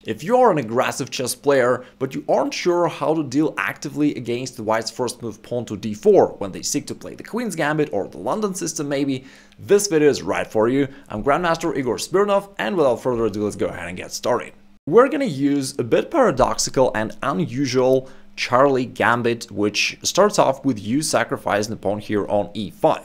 If you are an aggressive chess player, but you aren't sure how to deal actively against the white's first move pawn to d4 when they seek to play the Queen's Gambit or the London system maybe, this video is right for you. I'm Grandmaster Igor Smirnov, and without further ado, let's go ahead and get started. We're gonna use a bit paradoxical and unusual Charlick Gambit, which starts off with you sacrificing the pawn here on e5.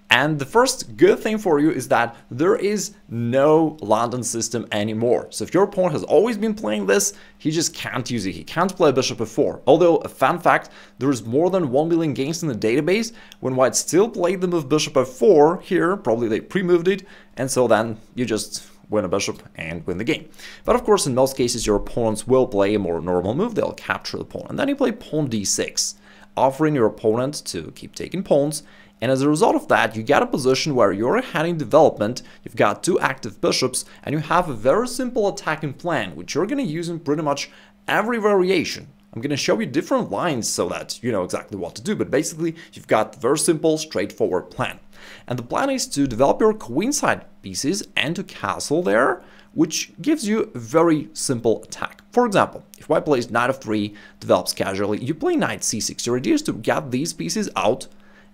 And the first good thing for you is that there is no London system anymore. So if your opponent has always been playing this, he just can't use it. He can't play bishop f4. Although, a fun fact, there's more than 1 million games in the database when white still played the move bishop f4 here. Probably they pre-moved it, and so then you just win a bishop and win the game. But of course, in most cases, your opponents will play a more normal move. They'll capture the pawn, and then you play pawn d6, offering your opponent to keep taking pawns. And as a result of that, you get a position where you're ahead in development, you've got two active bishops, and you have a very simple attacking plan, which you're going to use in pretty much every variation. I'm going to show you different lines so that you know exactly what to do, but basically you've got a very simple, straightforward plan. And the plan is to develop your queenside pieces and to castle there, which gives you a very simple attack. For example, if white plays knight f3, develops casually, you play knight c6. Your idea is to get these pieces out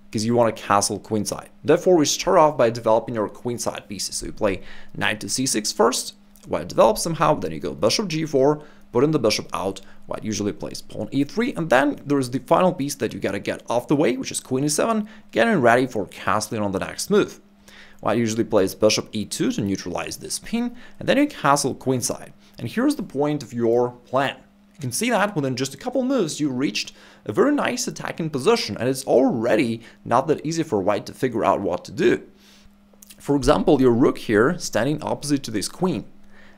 because you want to castle queenside. Therefore, we start off by developing your queenside pieces. So you play knight to c6 first, white develops somehow, then you go bishop g4, putting the bishop out, white usually plays pawn e3, and then there's the final piece that you gotta get off the way, which is queen e7, getting ready for castling on the next move. White usually plays bishop e2 to neutralize this pin, and then you castle queenside. And here's the point of your plan. You can see that within just a couple moves you reached a very nice attacking position, and it's already not that easy for white to figure out what to do. For example, your rook here standing opposite to this queen,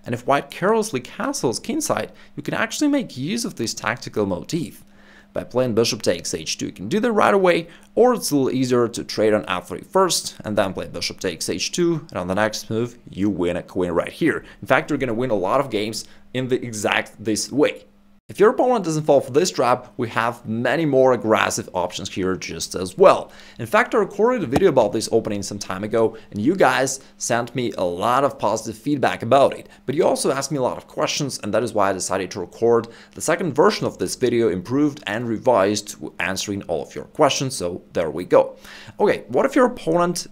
and if white carelessly castles kingside, you can actually make use of this tactical motif. By playing bishop takes h2, you can do that right away, or it's a little easier to trade on f3 first, and then play bishop takes h2, and on the next move, you win a queen right here. In fact, you're going to win a lot of games in the exact this way. If your opponent doesn't fall for this trap, we have many more aggressive options here just as well. In fact, I recorded a video about this opening some time ago, and you guys sent me a lot of positive feedback about it. But you also asked me a lot of questions, and that is why I decided to record the second version of this video, improved and revised, answering all of your questions. So there we go. Okay, what if your opponent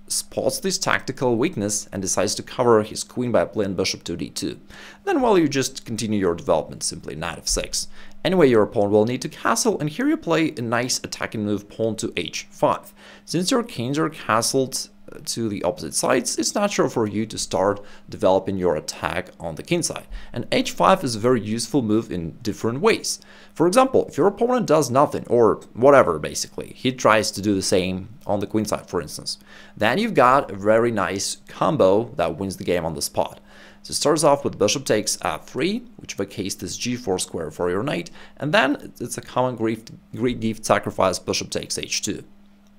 spots this tactical weakness and decides to cover his queen by playing bishop to d2. Then, well, you just continue your development, simply knight f6. Anyway, your opponent will need to castle, and here you play a nice attacking move, pawn to h5. Since your kings are castled to the opposite sides, it's natural for you to start developing your attack on the king side. And h5 is a very useful move in different ways. For example, if your opponent does nothing, or whatever basically, he tries to do the same on the queen side, for instance, then you've got a very nice combo that wins the game on the spot. So it starts off with bishop takes f3, which vacates this g4 square for your knight, and then it's a common Greek gift sacrifice, bishop takes h2.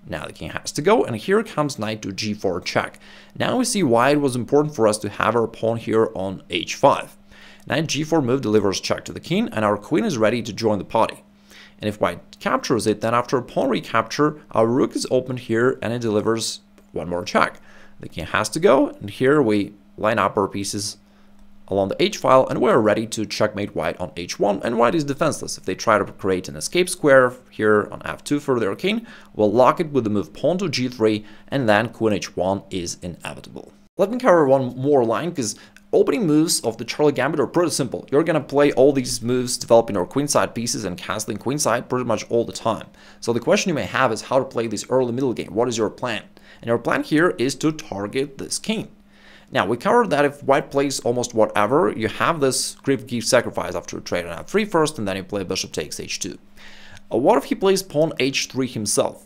Now the king has to go, and here comes knight to g4 check. Now we see why it was important for us to have our pawn here on h5. Knight g4 move delivers check to the king, and our queen is ready to join the party. And if white captures it, then after a pawn recapture, our rook is opened here, and it delivers one more check. The king has to go, and here we line up our pieces along the h-file, and we're ready to checkmate white on h1, and white is defenseless. If they try to create an escape square here on f2 for their king, we'll lock it with the move pawn to g3, and then queen h1 is inevitable. Let me cover one more line, because opening moves of the Charlick Gambit are pretty simple. You're going to play all these moves, developing your queenside pieces and castling queenside pretty much all the time. So the question you may have is how to play this early middle game. What is your plan? And your plan here is to target this king. Now, we covered that if white plays almost whatever, you have this Greek gift sacrifice after a trade on f3 first, and then you play bishop takes h2. What if he plays pawn h3 himself?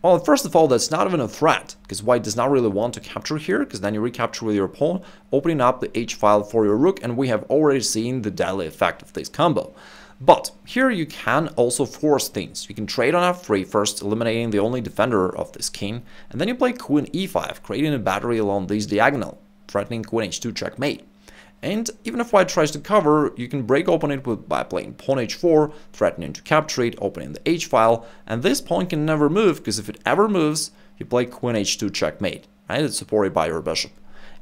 Well, first of all, that's not even a threat, because white does not really want to capture here, because then you recapture with your pawn, opening up the h-file for your rook, and we have already seen the deadly effect of this combo. But here you can also force things. You can trade on f3 first, eliminating the only defender of this king, and then you play queen e5, creating a battery along this diagonal, threatening queen h2 checkmate. And even if white tries to cover, you can break open it by playing pawn h4, threatening to capture it, opening the h-file, and this pawn can never move, because if it ever moves, you play queen h2 checkmate, right? It's supported by your bishop.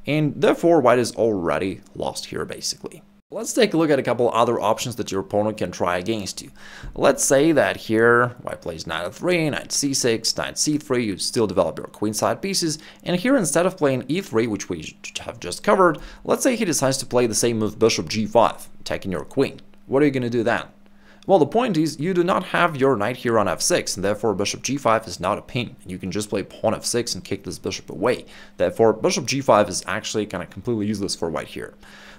And therefore, white is already lost here, basically. Let's take a look at a couple other options that your opponent can try against you. Let's say that here white plays knight f3, knight c6, knight c3, you still develop your queenside pieces, and here instead of playing e3, which we have just covered, let's say he decides to play the same move bishop g5, attacking your queen. What are you going to do then? Well, the point is, you do not have your knight here on f6, and therefore bishop g5 is not a pin, and you can just play pawn f6 and kick this bishop away. Therefore, bishop g5 is actually kind of completely useless for white here.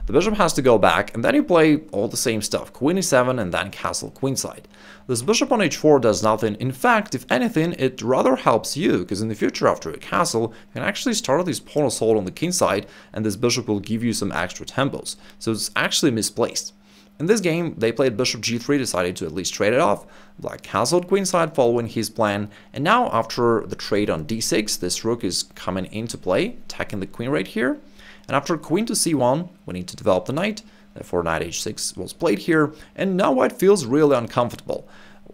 The bishop has to go back, and then you play all the same stuff, queen e7 and then castle queenside. This bishop on h4 does nothing. In fact, if anything, it rather helps you, because in the future after a castle, you can actually start this pawn assault on the king side, and this bishop will give you some extra tempos. So it's actually misplaced. In this game, they played bishop g3, decided to at least trade it off. Black castled queenside following his plan, and now after the trade on d6, this rook is coming into play, attacking the queen right here. And after queen to c1, we need to develop the knight, therefore knight h6 was played here, and now white feels really uncomfortable.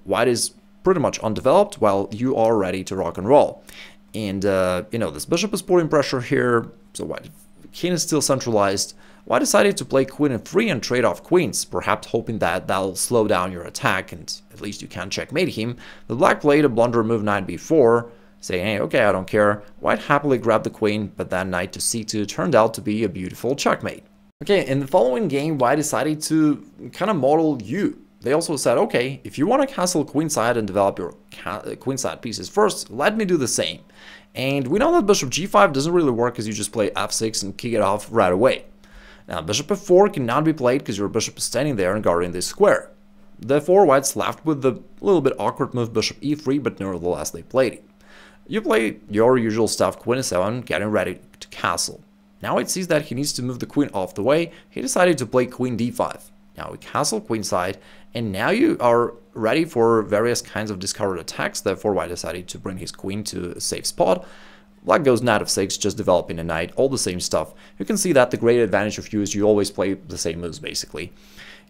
White is pretty much undeveloped while you are ready to rock and roll. And, this bishop is putting pressure here, so white king is still centralized. White decided to play queen f3 and trade off queens, perhaps hoping that that'll slow down your attack and at least you can checkmate him. The black played a blunder move knight b4, saying, hey, okay, I don't care. White happily grabbed the queen, but then knight to c2 turned out to be a beautiful checkmate. Okay, in the following game, white decided to kind of model you. They also said, okay, if you want to castle queenside and develop your queenside pieces first, let me do the same. And we know that bishop g5 doesn't really work because you just play f6 and kick it off right away. Now, bishop f4 cannot be played because your bishop is standing there and guarding this square. Therefore, white's left with the little bit awkward move bishop e3, but nevertheless they played it. You play your usual stuff, queen e7, getting ready to castle. Now it sees that he needs to move the queen off the way. He decided to play queen d5. Now we castle queenside, and now you are ready for various kinds of discovered attacks. Therefore, white decided to bring his queen to a safe spot. Black goes knight f6, just developing a knight, all the same stuff. You can see that the great advantage of you is you always play the same moves, basically.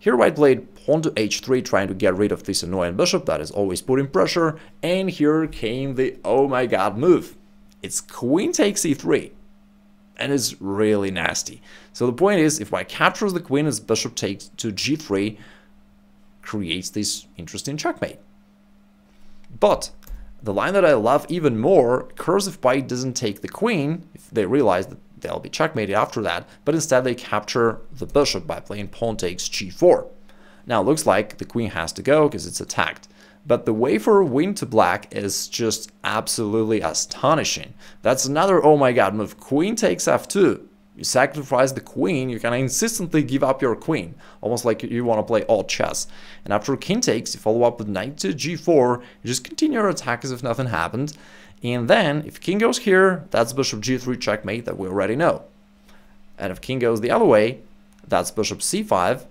Here white played pawn to h3, trying to get rid of this annoying bishop that is always putting pressure, and here came the oh my god move. It's queen takes e3, and it's really nasty. So the point is, if white captures the queen as bishop takes to g3, creates this interesting checkmate. But the line that I love even more occurs if white doesn't take the queen, if they realize that they'll be checkmated after that, but instead they capture the bishop by playing pawn takes g4. Now it looks like the queen has to go because it's attacked, but the way for a win to black is just absolutely astonishing. That's another oh my god move, queen takes f2. You sacrifice the queen, you can insistently give up your queen, almost like you want to play odd chess. And after king takes, you follow up with knight to g4, you just continue your attack as if nothing happened. And then, if king goes here, that's bishop g3 checkmate that we already know. And if king goes the other way, that's bishop c5,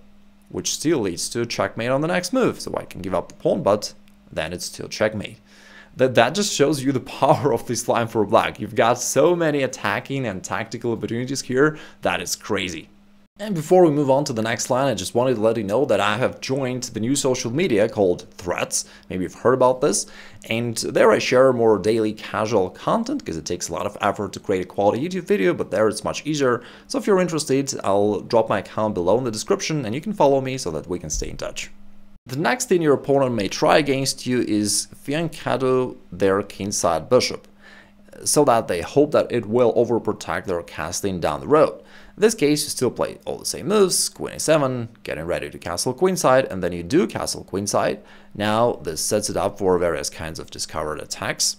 which still leads to a checkmate on the next move. So white can give up the pawn, but then it's still checkmate. That just shows you the power of this line for black. You've got so many attacking and tactical opportunities here, that is crazy. And before we move on to the next line, I just wanted to let you know that I have joined the new social media called Threads. Maybe you've heard about this. And there I share more daily casual content because it takes a lot of effort to create a quality YouTube video, but there it's much easier. So if you're interested, I'll drop my account below in the description and you can follow me so that we can stay in touch. The next thing your opponent may try against you is fiancado their kingside bishop, so that they hope that it will overprotect their castling down the road. In this case, you still play all the same moves, queen a7, getting ready to castle queenside, and then you do castle queenside. Now this sets it up for various kinds of discovered attacks.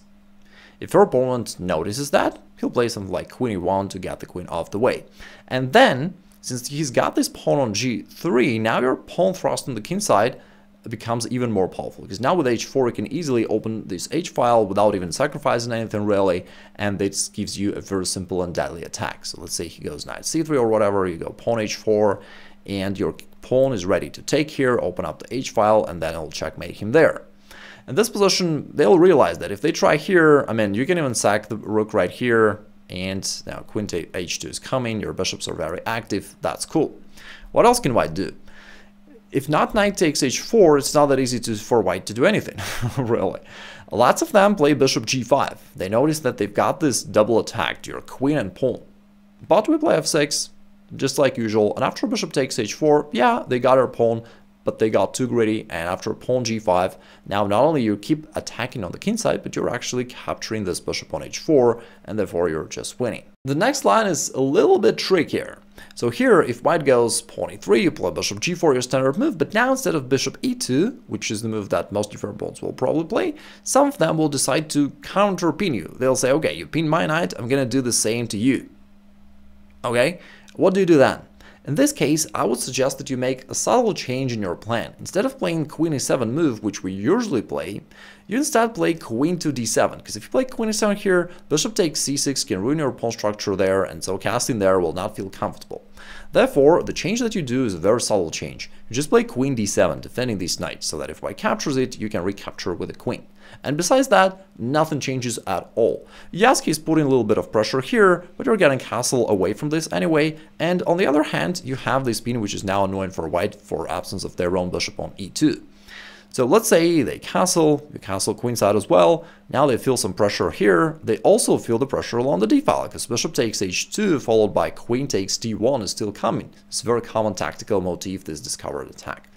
If your opponent notices that, he'll play something like queen e1 to get the queen off the way. And then, since he's got this pawn on g3, now your pawn thrust on the king side becomes even more powerful, because now with h4 you can easily open this h-file without even sacrificing anything really, and this gives you a very simple and deadly attack. So let's say he goes knight c3 or whatever, you go pawn h4, and your pawn is ready to take here, open up the h-file, and then it'll checkmate him there. In this position, they'll realize that if they try here, I mean, you can even sack the rook right here, and now queen to h2 is coming, your bishops are very active, that's cool. What else can white do? If not knight takes h4, it's not that easy for white to do anything, really. Lots of them play bishop g5. They notice that they've got this double attack to your queen and pawn. But we play f6, just like usual. And after bishop takes h4, yeah, they got their pawn, but they got too greedy, and after pawn g5, now not only you keep attacking on the king side, but you're actually capturing this bishop on h4, and therefore you're just winning. The next line is a little bit trickier. So here, if white goes pawn e3, you play bishop g4, your standard move, but now instead of bishop e2, which is the move that most of your opponents will probably play, some of them will decide to counter-pin you. They'll say, okay, you pin my knight, I'm gonna do the same to you. Okay, what do you do then? In this case, I would suggest that you make a subtle change in your plan. Instead of playing queen e7 move, which we usually play, you instead play queen to d7, because if you play queen e7 here, bishop takes c6 can ruin your pawn structure there, and so casting there will not feel comfortable. Therefore, the change that you do is a very subtle change. You just play queen d7, defending this knight, so that if white captures it, you can recapture with a queen. And besides that, nothing changes at all. Yes, he's putting a little bit of pressure here, but you're getting castle away from this anyway, and on the other hand, you have this pin which is now annoying for white for absence of their own bishop on e2. So let's say they castle, you castle queenside as well, now they feel some pressure here, they also feel the pressure along the d-file, because bishop takes h2 followed by queen takes d1 is still coming. It's a very common tactical motif, this discovered attack.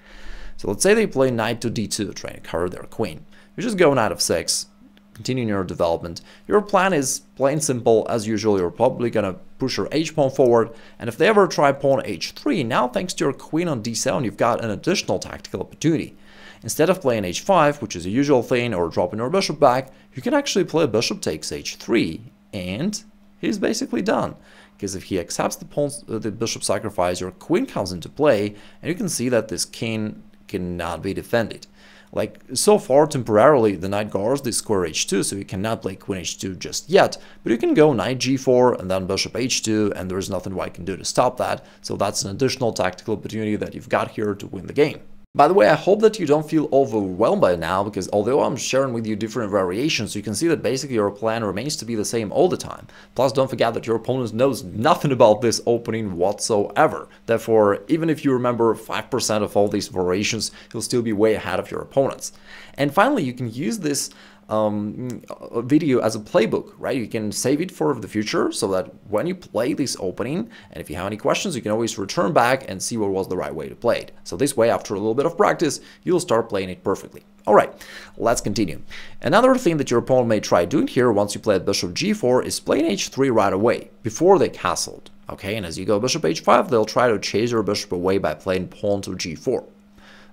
So let's say they play knight to d2, trying to cover their queen. You just go knight f6, continuing your development. Your plan is plain simple as usual, you're probably gonna push your h-pawn forward, and if they ever try pawn h3, now thanks to your queen on d7, you've got an additional tactical opportunity. Instead of playing h5, which is a usual thing, or dropping your bishop back, you can actually play bishop takes h3, and he's basically done. Because if he accepts the bishop sacrifice, your queen comes into play, and you can see that this king cannot be defended. Like, so far, temporarily, the knight guards this square h2, so you cannot play queen h2 just yet, but you can go knight g4 and then bishop h2, and there's nothing white can do to stop that, so that's an additional tactical opportunity that you've got here to win the game. By the way, I hope that you don't feel overwhelmed by now, because although I'm sharing with you different variations, you can see that basically your plan remains to be the same all the time. Plus, don't forget that your opponent knows nothing about this opening whatsoever. Therefore, even if you remember 5% of all these variations, you'll still be way ahead of your opponents. And finally, you can use this video as a playbook, right? You can save it for the future so that when you play this opening, and if you have any questions, you can always return back and see what was the right way to play it. So this way, after a little bit of practice, you'll start playing it perfectly. All right, let's continue. Another thing that your opponent may try doing here once you play bishop g4 is playing h3 right away, before they castled. Okay, and as you go bishop h5, they'll try to chase your bishop away by playing pawn to g4.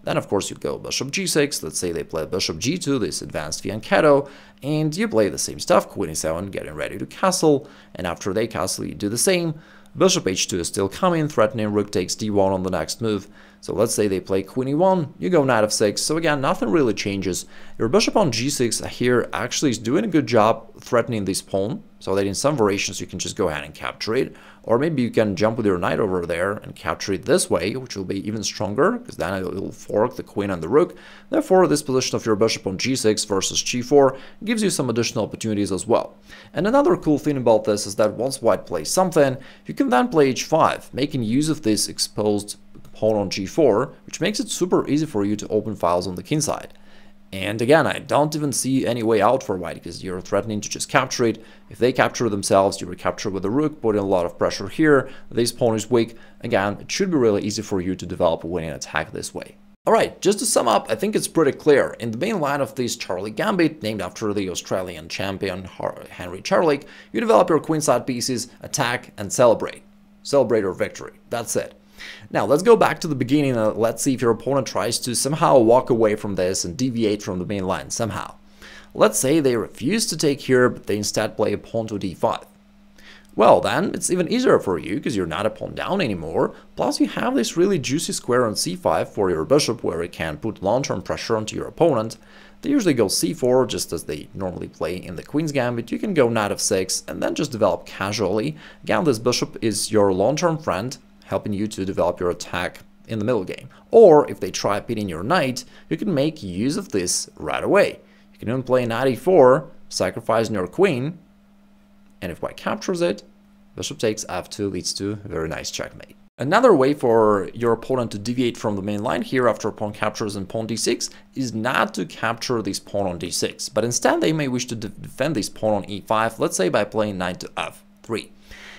Then, of course, you go bishop g6, let's say they play bishop g2, this advanced fianchetto, and you play the same stuff, queen e7, getting ready to castle, and after they castle, you do the same. Bishop h2 is still coming, threatening rook takes d1 on the next move. So let's say they play queen e1, you go knight f6, so again, nothing really changes. Your bishop on g6 here actually is doing a good job threatening this pawn, so that in some variations you can just go ahead and capture it, or maybe you can jump with your knight over there and capture it this way, which will be even stronger, because then it will fork the queen and the rook. Therefore, this position of your bishop on g6 versus g4 gives you some additional opportunities as well. And another cool thing about this is that once white plays something, you can then play h5, making use of this exposed pawn on g4, which makes it super easy for you to open files on the king side. And again, I don't even see any way out for white, because you're threatening to just capture it. If they capture themselves, you recapture with the rook, putting a lot of pressure here. This pawn is weak. Again, it should be really easy for you to develop a winning attack this way. Alright, just to sum up, I think it's pretty clear. In the main line of this Charlick Gambit, named after the Australian champion Henry Charlick, you develop your queenside pieces, attack, and celebrate. Celebrate your victory. That's it. Now, let's go back to the beginning and let's see if your opponent tries to somehow walk away from this and deviate from the main line somehow. Let's say they refuse to take here, but they instead play a pawn to d5. Well, then, it's even easier for you, because you're not a pawn down anymore, plus you have this really juicy square on c5 for your bishop, where it can put long-term pressure onto your opponent. They usually go c4, just as they normally play in the Queen's Gambit. You can go knight f6, and then just develop casually. Again, this bishop is your long-term friend, helping you to develop your attack in the middle game. Or, if they try pinning your knight, you can make use of this right away. You can even play knight e4, sacrificing your queen, and if white captures it, bishop takes f2 leads to a very nice checkmate. Another way for your opponent to deviate from the main line here after pawn captures and pawn d6 is not to capture this pawn on d6, but instead they may wish to defend this pawn on e5, let's say by playing knight to f3.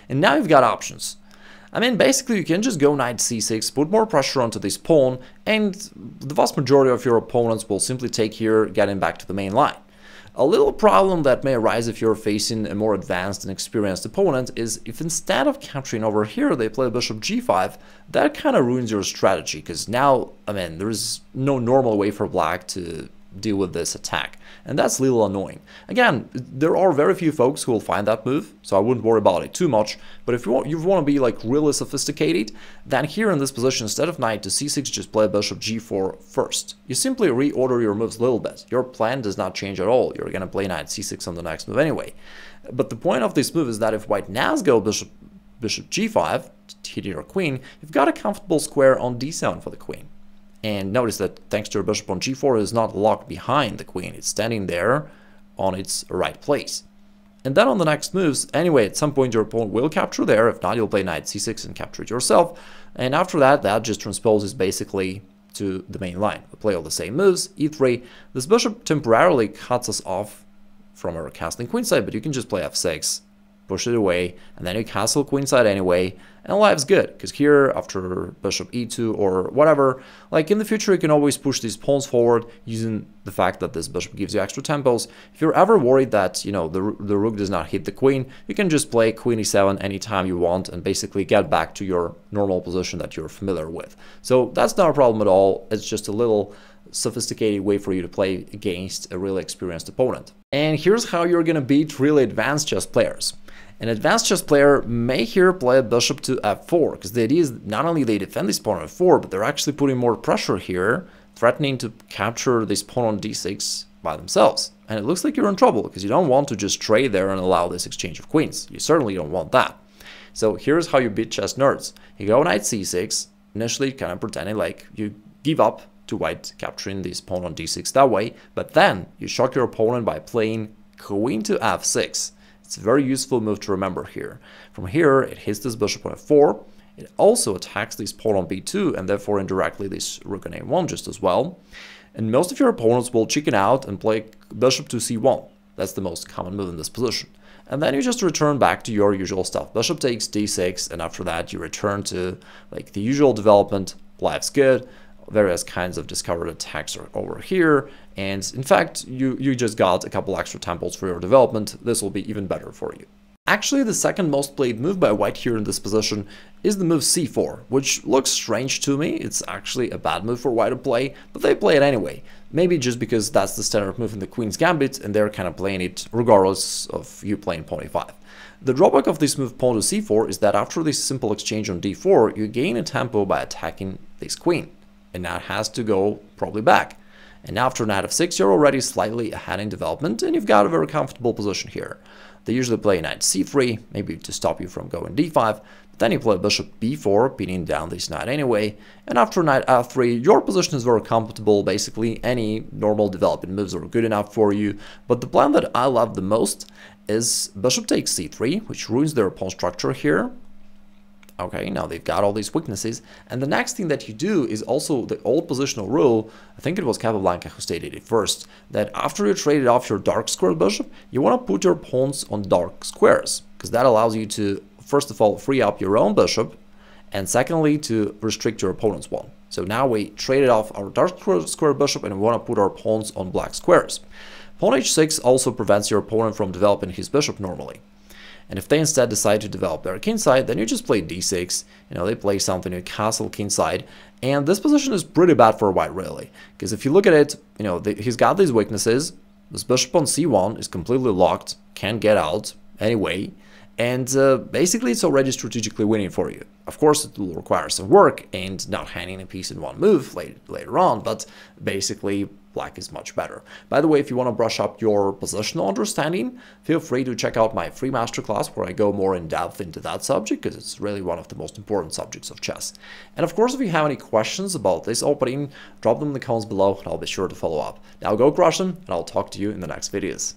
And now you've got options. I mean, basically you can just go knight c6, put more pressure onto this pawn, and the vast majority of your opponents will simply take here, getting back to the main line. A little problem that may arise if you're facing a more advanced and experienced opponent is if instead of capturing over here they play bishop g5, that kind of ruins your strategy, because now, I mean, there's no normal way for black to deal with this attack, and that's a little annoying. Again, there are very few folks who will find that move, so I wouldn't worry about it too much, but if you want to be like really sophisticated, then here in this position, instead of knight to c6, just play bishop g4 first. You simply reorder your moves a little bit. Your plan does not change at all. You're going to play knight c6 on the next move anyway. But the point of this move is that if white now go bishop g5, hitting your queen, you've got a comfortable square on d7 for the queen. And notice that thanks to your bishop on g4, it is not locked behind the queen. It's standing there on its right place. And then on the next moves, anyway, at some point your opponent will capture there. If not, you'll play knight c6 and capture it yourself. And after that, that just transposes basically to the main line. We play all the same moves, e3. This bishop temporarily cuts us off from our castling queenside, but you can just play f6, push it away, and then you castle queenside anyway, and life's good, because here, after bishop e2 or whatever, like in the future, you can always push these pawns forward using the fact that this bishop gives you extra tempos. If you're ever worried that, you know, the rook does not hit the queen, you can just play queen e7 anytime you want and basically get back to your normal position that you're familiar with. So that's not a problem at all. It's just a little sophisticated way for you to play against a really experienced opponent. And here's how you're gonna beat really advanced chess players. An advanced chess player may here play a bishop to f4, because the idea is not only they defend this pawn on f4, but they're actually putting more pressure here, threatening to capture this pawn on d6 by themselves. And it looks like you're in trouble, because you don't want to just trade there and allow this exchange of queens. You certainly don't want that. So here's how you beat chess nerds. You go knight c6, initially kind of pretending like you give up to white capturing this pawn on d6 that way, but then you shock your opponent by playing queen to f6. It's a very useful move to remember here. From here, it hits this bishop on f4. It also attacks this pawn on b2, and therefore indirectly this rook on a1 just as well. And most of your opponents will chicken out and play bishop to c1. That's the most common move in this position. And then you just return back to your usual stuff. Bishop takes d6, and after that you return to like the usual development. Life's good. Various kinds of discovered attacks are over here, and in fact you just got a couple extra tempos for your development. This will be even better for you. Actually, the second most played move by white here in this position is the move c4, which looks strange to me. It's actually a bad move for white to play, but they play it anyway. Maybe just because that's the standard move in the Queen's Gambit, and they're kind of playing it regardless of you playing pawn a5. The drawback of this move pawn to c4 is that after this simple exchange on d4, you gain a tempo by attacking this queen. And now it has to go probably back. And after knight f6, you're already slightly ahead in development, and you've got a very comfortable position here. They usually play knight c3, maybe to stop you from going d5, but then you play bishop b4, pinning down this knight anyway, and after knight f3, your position is very comfortable. Basically, any normal development moves are good enough for you, but the plan that I love the most is bishop takes c3, which ruins their pawn structure here. Okay, now they've got all these weaknesses, and the next thing that you do is also the old positional rule. I think it was Capablanca who stated it first, that after you traded off your dark square bishop, you want to put your pawns on dark squares, because that allows you to, first of all, free up your own bishop, and secondly, to restrict your opponent's one. So now we traded off our dark square bishop, and we want to put our pawns on black squares. Pawn h6 also prevents your opponent from developing his bishop normally. And if they instead decide to develop their kingside, then you just play d6. You know, they play something, you castle kingside. And this position is pretty bad for white, really. Because if you look at it, you know, he's got these weaknesses. This bishop on c1 is completely locked, can't get out anyway. And basically, it's already strategically winning for you. Of course, it will require some work and not handing a piece in one move later on, but basically, black is much better. By the way, if you want to brush up your positional understanding, feel free to check out my free masterclass where I go more in depth into that subject, because it's really one of the most important subjects of chess. And of course, if you have any questions about this opening, drop them in the comments below and I'll be sure to follow up. Now go crush them, and I'll talk to you in the next videos.